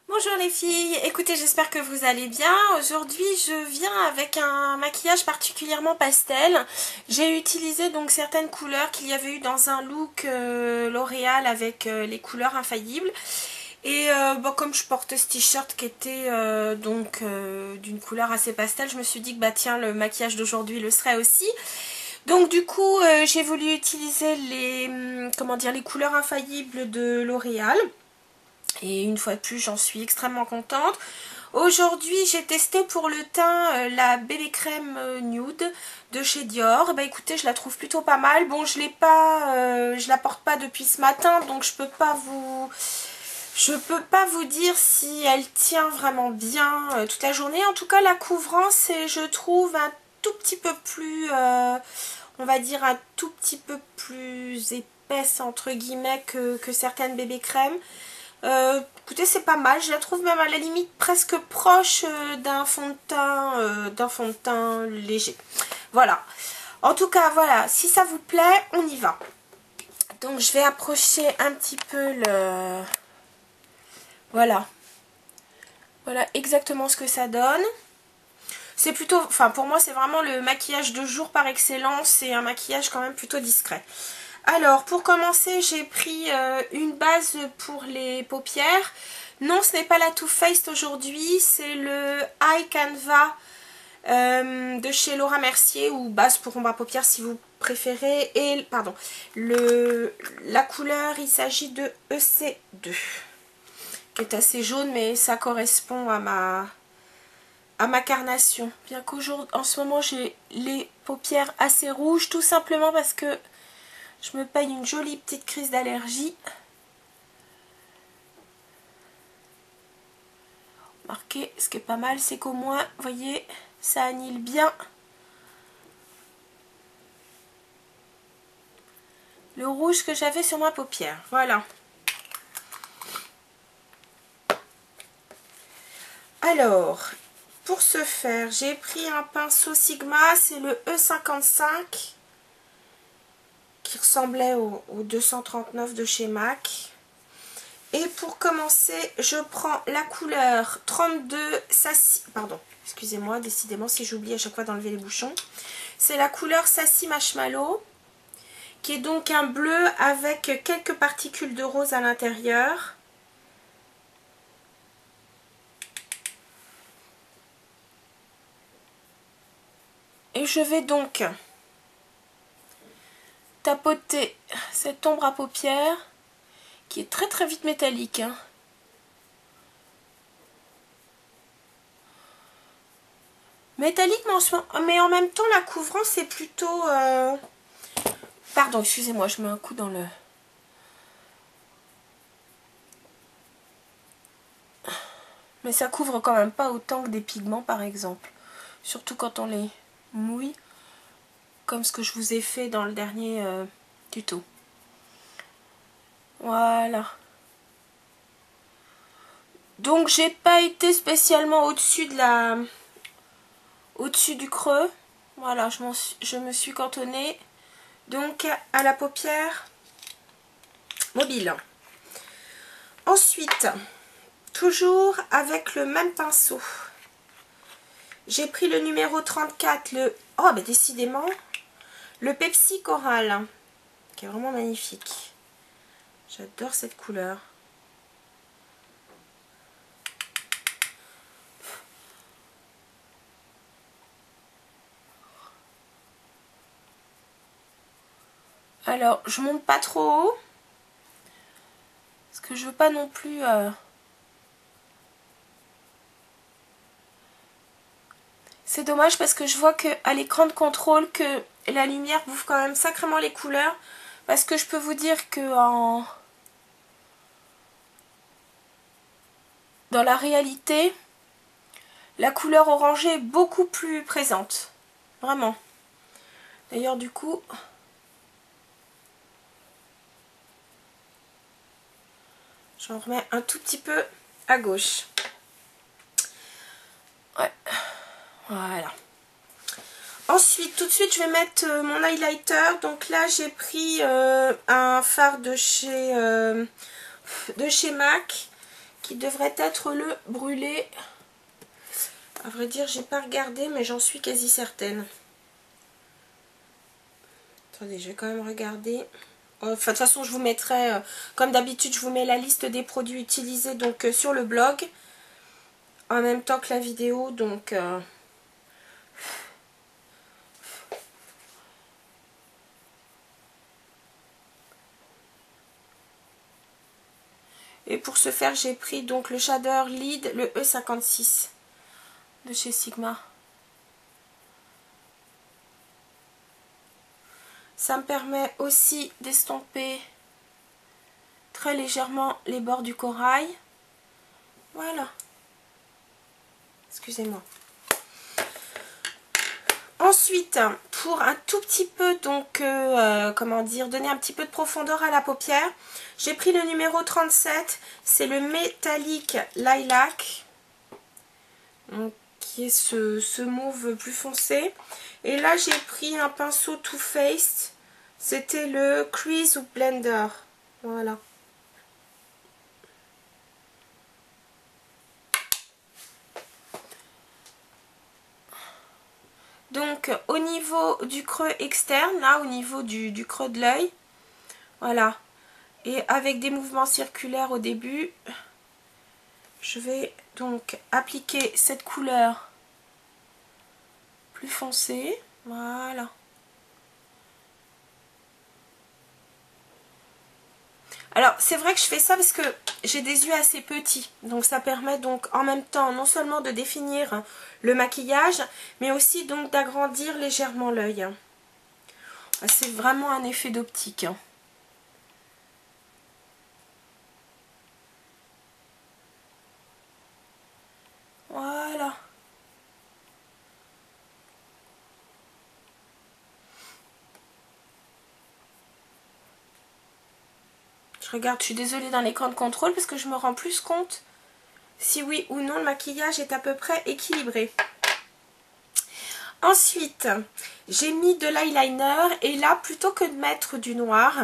Bonjour les filles, écoutez, j'espère que vous allez bien. Aujourd'hui je viens avec un maquillage particulièrement pastel. J'ai utilisé donc certaines couleurs qu'il y avait eu dans un look L'Oréal avec les couleurs infaillibles. Et bon, comme je portais ce t-shirt qui était d'une couleur assez pastel, je me suis dit que bah tiens, le maquillage d'aujourd'hui le serait aussi. Donc du coup j'ai voulu utiliser les couleurs infaillibles de L'Oréal. Et une fois de plus, j'en suis extrêmement contente. Aujourd'hui, j'ai testé pour le teint la bébé crème nude de chez Dior. Bah écoutez, je la trouve plutôt pas mal. Bon, je la porte pas depuis ce matin, donc je peux pas vous dire si elle tient vraiment bien toute la journée. En tout cas, la couvrance est, je trouve, un tout petit peu plus, on va dire un tout petit peu plus épaisse entre guillemets que certaines bébé crèmes. Écoutez, c'est pas mal, je la trouve même à la limite presque proche d'un fond de teint léger. Voilà. En tout cas, voilà, si ça vous plaît, on y va. Donc je vais approcher un petit peu le... Voilà. Voilà exactement ce que ça donne. C'est plutôt, enfin pour moi c'est vraiment le maquillage de jour par excellence. C'est un maquillage quand même plutôt discret. Alors, pour commencer, j'ai pris une base pour les paupières. Non, ce n'est pas la Too Faced aujourd'hui, c'est le Eye Canva de chez Laura Mercier, ou base pour ombre à paupières si vous préférez. Et, pardon, la couleur, il s'agit de EC2, qui est assez jaune, mais ça correspond à ma carnation. Bien qu'aujourd'hui, en ce moment, j'ai les paupières assez rouges, tout simplement parce que je me paye une jolie petite crise d'allergie. Marqué, ce qui est pas mal, c'est qu'au moins, vous voyez, ça annule bien le rouge que j'avais sur ma paupière. Voilà. Alors, pour ce faire, j'ai pris un pinceau Sigma, c'est le E55, qui ressemblait au 239 de chez MAC. Et pour commencer, je prends la couleur 32 Sassy... Pardon, excusez-moi, décidément si j'oublie à chaque fois d'enlever les bouchons. C'est la couleur Sassy Marshmallow, qui est donc un bleu avec quelques particules de rose à l'intérieur. Et je vais donc tapoter cette ombre à paupières, qui est très très vite métallique, hein. Métallique, mais en même temps la couvrance est plutôt... Pardon, excusez-moi, je mets un coup dans le... Mais ça couvre quand même pas autant que des pigments par exemple. Surtout quand on les mouille, comme ce que je vous ai fait dans le dernier tuto. Voilà. Donc j'ai pas été spécialement au-dessus du creux. Voilà, je me suis cantonnée donc à la paupière mobile. Ensuite, toujours avec le même pinceau, j'ai pris le numéro 34, oh bah décidément, le Pepsi Coral, qui est vraiment magnifique. J'adore cette couleur. Alors, je monte pas trop haut, parce que je veux pas non plus... C'est dommage parce que je vois qu'à l'écran de contrôle que la lumière bouffe quand même sacrément les couleurs. Parce que je peux vous dire que dans la réalité, la couleur orangée est beaucoup plus présente. Vraiment. D'ailleurs, du coup, j'en remets un tout petit peu à gauche. Ouais. Voilà. Ensuite, tout de suite, je vais mettre mon highlighter. Donc là, j'ai pris un fard de chez MAC, qui devrait être le brûlé. À vrai dire, j'ai pas regardé, mais j'en suis quasi certaine. Attendez, je vais quand même regarder. Enfin, de toute façon, je vous mettrai, comme d'habitude, je vous mets la liste des produits utilisés donc sur le blog, en même temps que la vidéo, donc... Et pour ce faire, j'ai pris donc le shader Lead, le E56 de chez Sigma. Ça me permet aussi d'estomper très légèrement les bords du corail. Voilà. Excusez-moi. Ensuite, pour un tout petit peu, donc, comment dire, donner un petit peu de profondeur à la paupière, j'ai pris le numéro 37, c'est le Metallic Lilac, donc, qui est ce mauve plus foncé. Et là, j'ai pris un pinceau Too Faced, c'était le Crease ou Blender, voilà. Donc au niveau du creux externe, là au niveau du creux de l'œil, voilà. Et avec des mouvements circulaires au début, je vais donc appliquer cette couleur plus foncée, voilà. Alors c'est vrai que je fais ça parce que j'ai des yeux assez petits, donc ça permet donc en même temps non seulement de définir le maquillage, mais aussi donc d'agrandir légèrement l'œil. C'est vraiment un effet d'optique. Voilà. Je regarde, je suis désolée dans l'écran de contrôle parce que je me rends plus compte si oui ou non le maquillage est à peu près équilibré. Ensuite, j'ai mis de l'eyeliner et là, plutôt que de mettre du noir,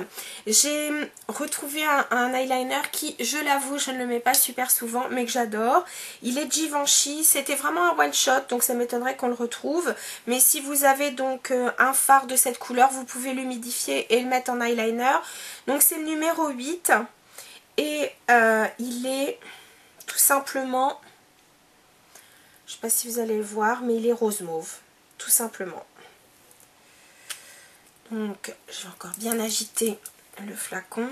j'ai retrouvé un eyeliner qui, je l'avoue, je ne le mets pas super souvent, mais que j'adore. Il est Givenchy, c'était vraiment un one shot, donc ça m'étonnerait qu'on le retrouve. Mais si vous avez donc un fard de cette couleur, vous pouvez l'humidifier et le mettre en eyeliner. Donc c'est le numéro 8 et il est tout simplement, je ne sais pas si vous allez le voir, mais il est rose mauve. Tout simplement. Donc je vais encore bien agiter le flacon.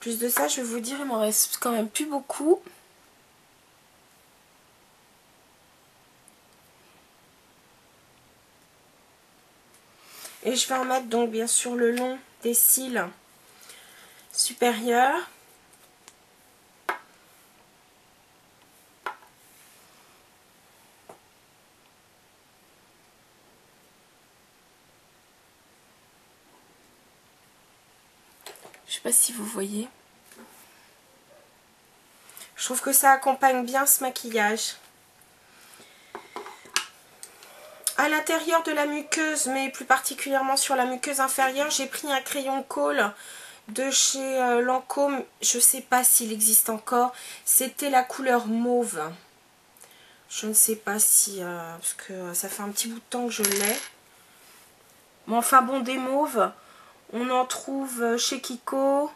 Plus de ça, je vais vous dire, il m'en reste quand même plus beaucoup. Et je vais en mettre donc bien sûr le long des cils supérieurs. Je sais pas si vous voyez. Je trouve que ça accompagne bien ce maquillage. À l'intérieur de la muqueuse, mais plus particulièrement sur la muqueuse inférieure, j'ai pris un crayon Kohl de chez Lancôme. Je ne sais pas s'il existe encore. C'était la couleur mauve. Je ne sais pas si... parce que ça fait un petit bout de temps que je l'ai. Mais enfin bon, des mauves, on en trouve chez Kiko.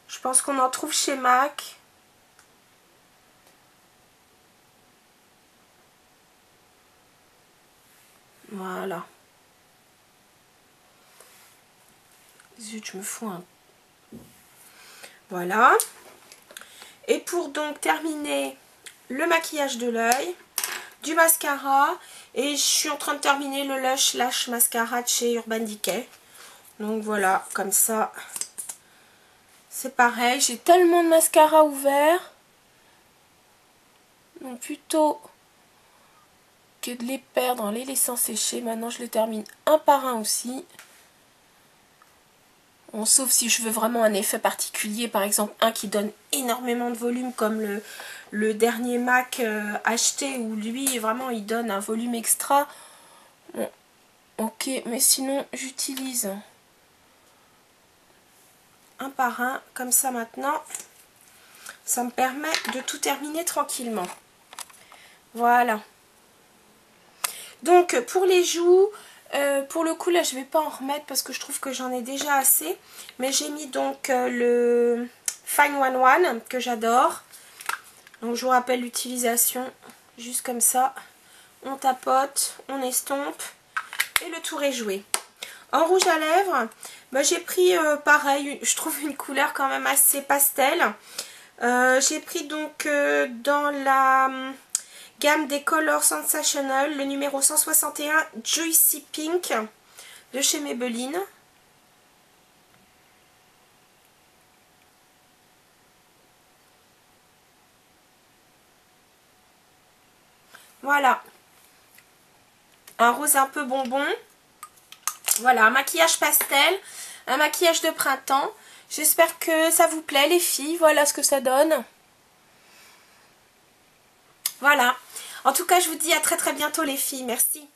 Je pense qu'on en trouve chez MAC. Voilà. Zut, je me fous un... Voilà. Et pour donc terminer le maquillage de l'œil, du mascara. Et je suis en train de terminer le Lush Lash Mascara de chez Urban Decay. Donc voilà, comme ça, c'est pareil. J'ai tellement de mascara ouvert. Donc plutôt que de les perdre en les laissant sécher, maintenant je les termine un par un aussi. Bon, sauf si je veux vraiment un effet particulier, par exemple un qui donne énormément de volume comme le dernier MAC acheté où lui vraiment il donne un volume extra. Bon, ok, mais sinon j'utilise un par un comme ça maintenant. Ça me permet de tout terminer tranquillement. Voilà. Donc pour les joues, pour le coup là je vais pas en remettre parce que je trouve que j'en ai déjà assez. Mais j'ai mis donc le Fine One One que j'adore. Donc je vous rappelle l'utilisation, juste comme ça. On tapote, on estompe et le tour est joué. En rouge à lèvres, bah, j'ai pris pareil, je trouve une couleur quand même assez pastel. J'ai pris donc dans la gamme des Color Sensational, le numéro 161 Juicy Pink de chez Maybelline. Voilà. Un rose un peu bonbon. Voilà, un maquillage pastel, un maquillage de printemps. J'espère que ça vous plaît les filles. Voilà ce que ça donne. Voilà. En tout cas, je vous dis à très très bientôt les filles. Merci.